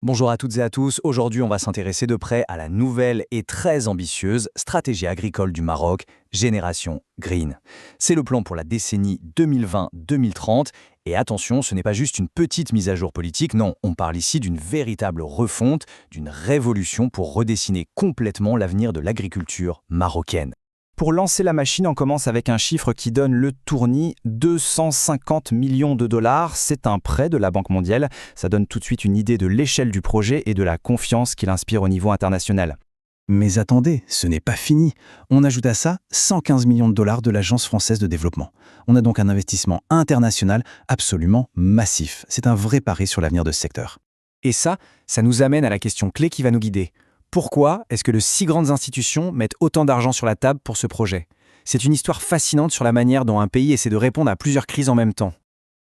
Bonjour à toutes et à tous, aujourd'hui on va s'intéresser de près à la nouvelle et très ambitieuse stratégie agricole du Maroc, Génération Green. C'est le plan pour la décennie 2020-2030 et attention, ce n'est pas juste une petite mise à jour politique, non, on parle ici d'une véritable refonte, d'une révolution pour redessiner complètement l'avenir de l'agriculture marocaine. Pour lancer la machine, on commence avec un chiffre qui donne le tournis, 250 millions de dollars. C'est un prêt de la Banque mondiale. Ça donne tout de suite une idée de l'échelle du projet et de la confiance qu'il inspire au niveau international. Mais attendez, ce n'est pas fini. On ajoute à ça 115 millions de dollars de l'Agence française de développement. On a donc un investissement international absolument massif. C'est un vrai pari sur l'avenir de ce secteur. Et ça nous amène à la question clé qui va nous guider. Pourquoi est-ce que de si grandes institutions mettent autant d'argent sur la table pour ce projet? C'est une histoire fascinante sur la manière dont un pays essaie de répondre à plusieurs crises en même temps.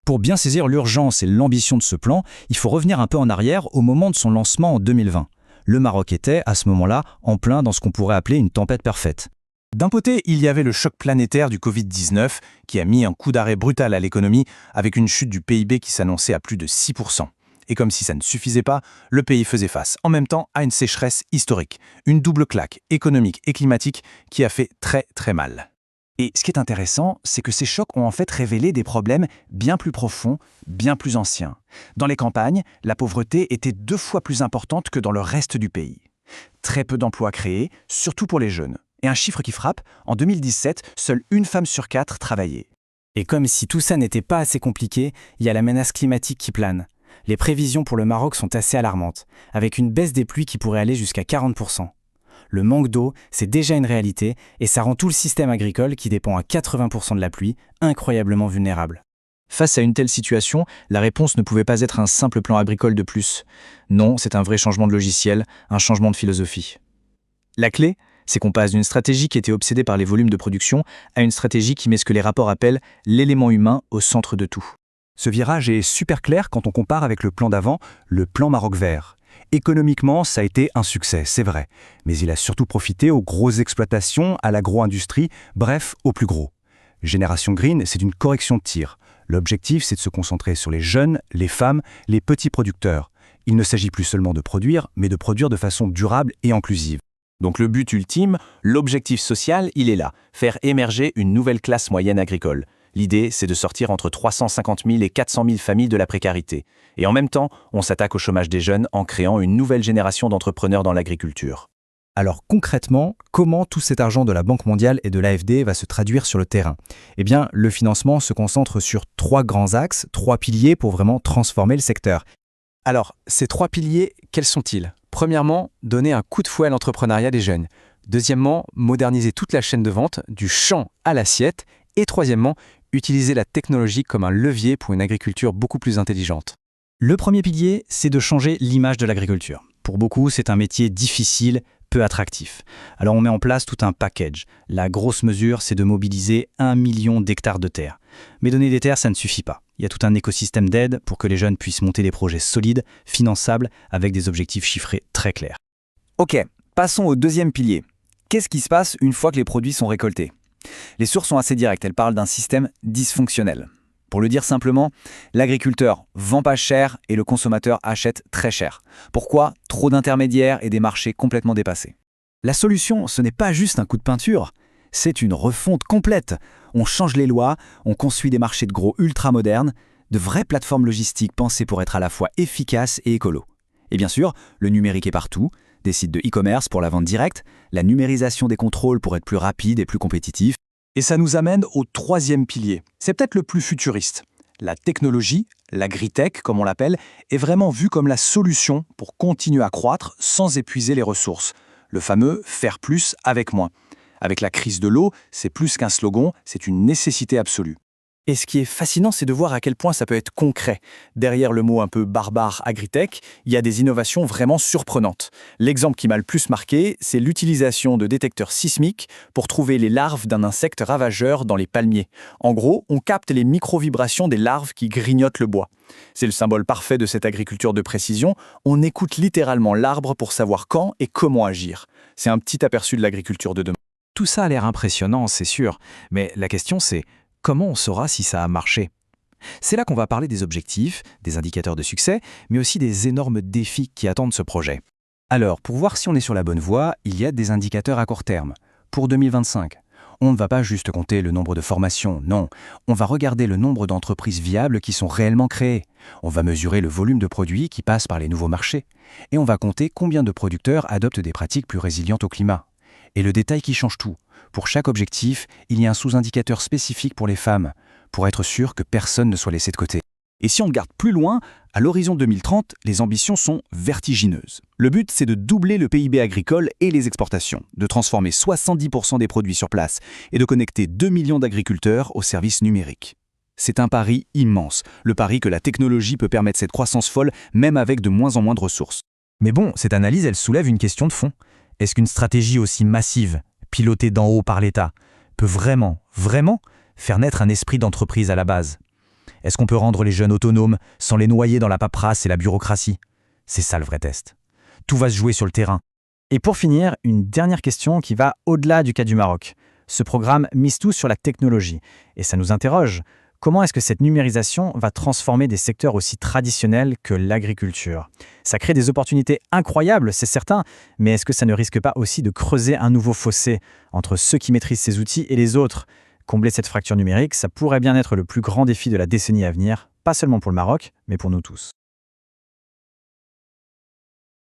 Pour bien saisir l'urgence et l'ambition de ce plan, il faut revenir un peu en arrière au moment de son lancement en 2020. Le Maroc était, à ce moment-là, en plein dans ce qu'on pourrait appeler une tempête parfaite. D'un côté, il y avait le choc planétaire du Covid-19 qui a mis un coup d'arrêt brutal à l'économie avec une chute du PIB qui s'annonçait à plus de 6%. Et comme si ça ne suffisait pas, le pays faisait face en même temps à une sécheresse historique, une double claque économique et climatique qui a fait très très mal. Et ce qui est intéressant, c'est que ces chocs ont en fait révélé des problèmes bien plus profonds, bien plus anciens. Dans les campagnes, la pauvreté était 2 fois plus importante que dans le reste du pays. Très peu d'emplois créés, surtout pour les jeunes. Et un chiffre qui frappe, en 2017, seule 1 femme sur 4 travaillait. Et comme si tout ça n'était pas assez compliqué, il y a la menace climatique qui plane. Les prévisions pour le Maroc sont assez alarmantes, avec une baisse des pluies qui pourrait aller jusqu'à 40%. Le manque d'eau, c'est déjà une réalité, et ça rend tout le système agricole, qui dépend à 80% de la pluie, incroyablement vulnérable. Face à une telle situation, la réponse ne pouvait pas être un simple plan agricole de plus. Non, c'est un vrai changement de logiciel, un changement de philosophie. La clé, c'est qu'on passe d'une stratégie qui était obsédée par les volumes de production à une stratégie qui met ce que les rapports appellent l'élément humain au centre de tout. Ce virage est super clair quand on compare avec le plan d'avant, le plan Maroc vert. Économiquement, ça a été un succès, c'est vrai. Mais il a surtout profité aux grosses exploitations, à l'agro-industrie, bref, aux plus gros. Génération Green, c'est une correction de tir. L'objectif, c'est de se concentrer sur les jeunes, les femmes, les petits producteurs. Il ne s'agit plus seulement de produire, mais de produire de façon durable et inclusive. Donc le but ultime, l'objectif social, il est là, faire émerger une nouvelle classe moyenne agricole. L'idée, c'est de sortir entre 350 000 et 400 000 familles de la précarité. Et en même temps, on s'attaque au chômage des jeunes en créant une nouvelle génération d'entrepreneurs dans l'agriculture. Alors concrètement, comment tout cet argent de la Banque mondiale et de l'AFD va se traduire sur le terrain? Eh bien, le financement se concentre sur 3 grands axes, 3 piliers pour vraiment transformer le secteur. Alors, ces 3 piliers, quels sont-ils? Premièrement, donner un coup de fouet à l'entrepreneuriat des jeunes. Deuxièmement, moderniser toute la chaîne de vente, du champ à l'assiette. Et troisièmement, utiliser la technologie comme un levier pour une agriculture beaucoup plus intelligente. Le premier pilier, c'est de changer l'image de l'agriculture. Pour beaucoup, c'est un métier difficile, peu attractif. Alors on met en place tout un package. La grosse mesure, c'est de mobiliser 1 million d'hectares de terre. Mais donner des terres, ça ne suffit pas. Il y a tout un écosystème d'aide pour que les jeunes puissent monter des projets solides, finançables, avec des objectifs chiffrés très clairs. Ok, passons au deuxième pilier. Qu'est-ce qui se passe une fois que les produits sont récoltés? Les sources sont assez directes, elles parlent d'un système dysfonctionnel. Pour le dire simplement, l'agriculteur vend pas cher et le consommateur achète très cher. Pourquoi? Trop d'intermédiaires et des marchés complètement dépassés. La solution, ce n'est pas juste un coup de peinture, c'est une refonte complète. On change les lois, on construit des marchés de gros ultra modernes, de vraies plateformes logistiques pensées pour être à la fois efficaces et écolo. Et bien sûr, le numérique est partout. Des sites de e-commerce pour la vente directe, la numérisation des contrôles pour être plus rapide et plus compétitif. Et ça nous amène au 3e pilier. C'est peut-être le plus futuriste. La technologie, l'agritech comme on l'appelle, est vraiment vue comme la solution pour continuer à croître sans épuiser les ressources. Le fameux « faire plus avec moins ». Avec la crise de l'eau, c'est plus qu'un slogan, c'est une nécessité absolue. Et ce qui est fascinant, c'est de voir à quel point ça peut être concret. Derrière le mot un peu barbare agritech, il y a des innovations vraiment surprenantes. L'exemple qui m'a le plus marqué, c'est l'utilisation de détecteurs sismiques pour trouver les larves d'un insecte ravageur dans les palmiers. En gros, on capte les micro-vibrations des larves qui grignotent le bois. C'est le symbole parfait de cette agriculture de précision. On écoute littéralement l'arbre pour savoir quand et comment agir. C'est un petit aperçu de l'agriculture de demain. Tout ça a l'air impressionnant, c'est sûr, mais la question c'est: comment on saura si ça a marché? C'est là qu'on va parler des objectifs, des indicateurs de succès, mais aussi des énormes défis qui attendent ce projet. Alors, pour voir si on est sur la bonne voie, il y a des indicateurs à court terme. Pour 2025, on ne va pas juste compter le nombre de formations, non. On va regarder le nombre d'entreprises viables qui sont réellement créées. On va mesurer le volume de produits qui passent par les nouveaux marchés. Et on va compter combien de producteurs adoptent des pratiques plus résilientes au climat. Et le détail qui change tout. Pour chaque objectif, il y a un sous-indicateur spécifique pour les femmes, pour être sûr que personne ne soit laissé de côté. Et si on regarde plus loin, à l'horizon 2030, les ambitions sont vertigineuses. Le but, c'est de doubler le PIB agricole et les exportations, de transformer 70% des produits sur place et de connecter 2 millions d'agriculteurs aux services numériques. C'est un pari immense, le pari que la technologie peut permettre cette croissance folle, même avec de moins en moins de ressources. Mais bon, cette analyse, elle soulève une question de fond. Est-ce qu'une stratégie aussi massive, pilotée d'en haut par l'État, peut vraiment faire naître un esprit d'entreprise à la base? Est-ce qu'on peut rendre les jeunes autonomes sans les noyer dans la paperasse et la bureaucratie? C'est ça le vrai test. Tout va se jouer sur le terrain. Et pour finir, une dernière question qui va au-delà du cas du Maroc. Ce programme mise tout sur la technologie. Et ça nous interroge. Comment est-ce que cette numérisation va transformer des secteurs aussi traditionnels que l'agriculture? Ça crée des opportunités incroyables, c'est certain, mais est-ce que ça ne risque pas aussi de creuser un nouveau fossé entre ceux qui maîtrisent ces outils et les autres? Combler cette fracture numérique, ça pourrait bien être le plus grand défi de la décennie à venir, pas seulement pour le Maroc, mais pour nous tous.